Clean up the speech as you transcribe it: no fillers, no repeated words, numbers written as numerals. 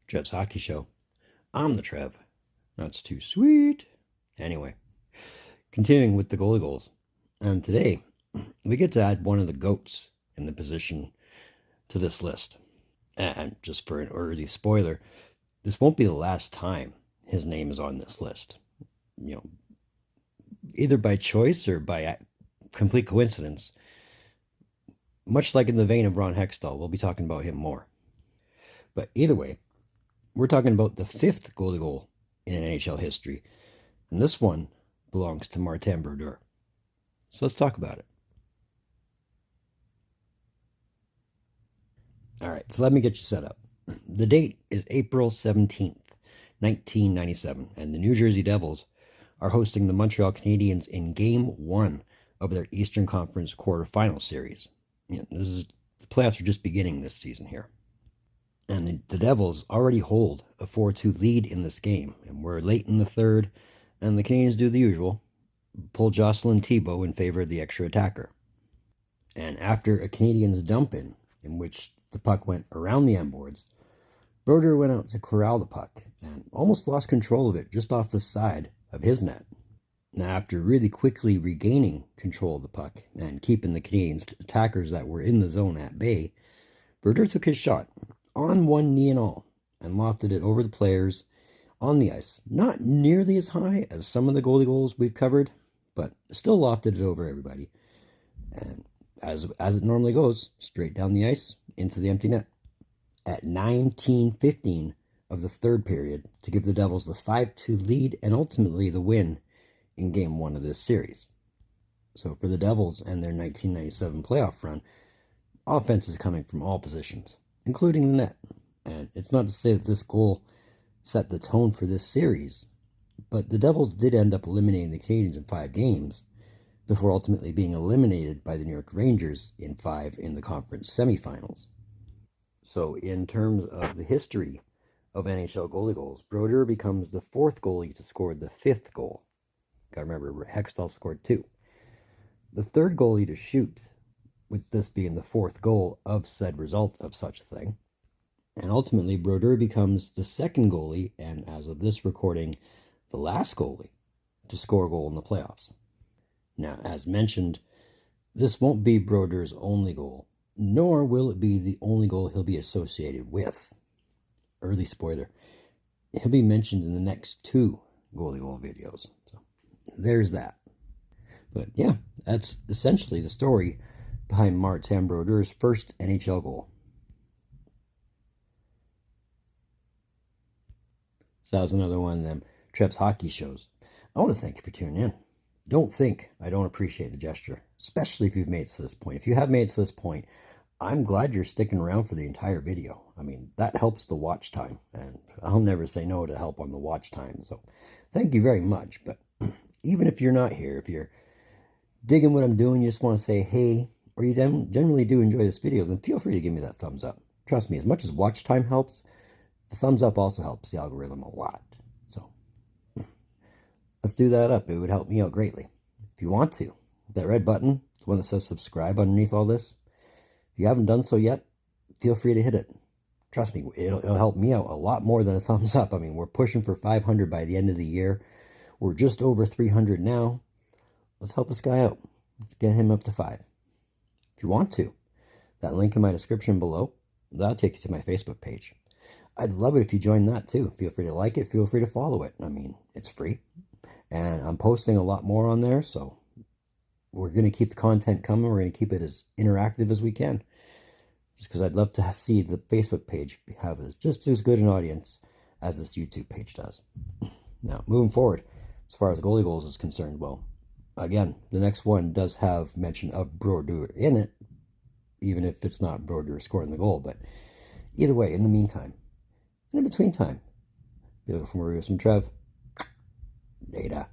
Trev's Hockey Show. I'm the Trev. That's too sweet. Anyway, continuing with the goalie goals. And today, we get to add one of the GOATs in the position to this list. And just for an early spoiler, this won't be the last time his name is on this list. You know, either by choice or by complete coincidence. Much like in the vein of Ron Hextall, we'll be talking about him more. But either way, we're talking about the fifth goalie goal in NHL history. And this one belongs to Martin Brodeur. So let's talk about it. All right, so let me get you set up. The date is April 17th, 1997, and the New Jersey Devils are hosting the Montreal Canadiens in Game 1 of their Eastern Conference quarterfinal series. The playoffs are just beginning this season here. And the Devils already hold a 4-2 lead in this game. And we're late in the third, and the Canadiens do the usual, pull Jocelyn Thibault in favor of the extra attacker. And after a Canadiens dump-in which the puck went around the end boards, Brodeur went out to corral the puck and almost lost control of it just off the side of his net. Now, after really quickly regaining control of the puck and keeping the Canadiens attackers that were in the zone at bay, Brodeur took his shot on one knee and all and lofted it over the players on the ice. Not nearly as high as some of the goalie goals we've covered, but still lofted it over everybody. And as it normally goes, straight down the ice into the empty net. At 19:15 of the third period to give the Devils the 5-2 lead and ultimately the win in Game 1 of this series. So for the Devils and their 1997 playoff run, offense is coming from all positions, including the net. And it's not to say that this goal set the tone for this series, but the Devils did end up eliminating the Canadiens in 5 games before ultimately being eliminated by the New York Rangers in 5 in the conference semifinals. So in terms of the history of NHL goalie goals, Brodeur becomes the 4th goalie to score the 5th goal. Gotta remember, Hextall scored 2. The 3rd goalie to shoot, with this being the 4th goal of said result of such a thing. And ultimately, Brodeur becomes the 2nd goalie, and as of this recording, the last goalie to score a goal in the playoffs. Now, as mentioned, this won't be Brodeur's only goal, nor will it be the only goal he'll be associated with. Early spoiler, he'll be mentioned in the next 2 goalie goal videos. So there's that. But yeah, that's essentially the story behind Martin Brodeur's first NHL goal. So that was another one of them Trev's Hockey shows. I want to thank you for tuning in. Don't think I don't appreciate the gesture, especially if you've made it to this point. If you have made it to this point, I'm glad you're sticking around for the entire video. I mean, that helps the watch time, and I'll never say no to help on the watch time. So thank you very much. But even if you're not here, if you're digging what I'm doing, you just want to say hey, or you generally do enjoy this video, then feel free to give me that thumbs up. Trust me, as much as watch time helps, the thumbs up also helps the algorithm a lot. So let's do that up. It would help me out greatly. If you want to, that red button, the one that says subscribe underneath all this, if you haven't done so yet, feel free to hit it. Trust me, it'll help me out a lot more than a thumbs up. I mean, we're pushing for 500 by the end of the year. We're just over 300 now. Let's help this guy out. Let's get him up to 5. If you want to, that link in my description below, that'll take you to my Facebook page. I'd love it if you join that too. Feel free to like it. Feel free to follow it. I mean, it's free. And I'm posting a lot more on there, so we're going to keep the content coming. We're going to keep it as interactive as we can. Just because I'd love to see the Facebook page have just as good an audience as this YouTube page does. Now, moving forward, as far as goalie goals is concerned, well, again, the next one does have mention of Brodeur in it, even if it's not Brodeur scoring the goal. But either way, in the meantime, and in between time, be looking for more reviews from Trev. Later.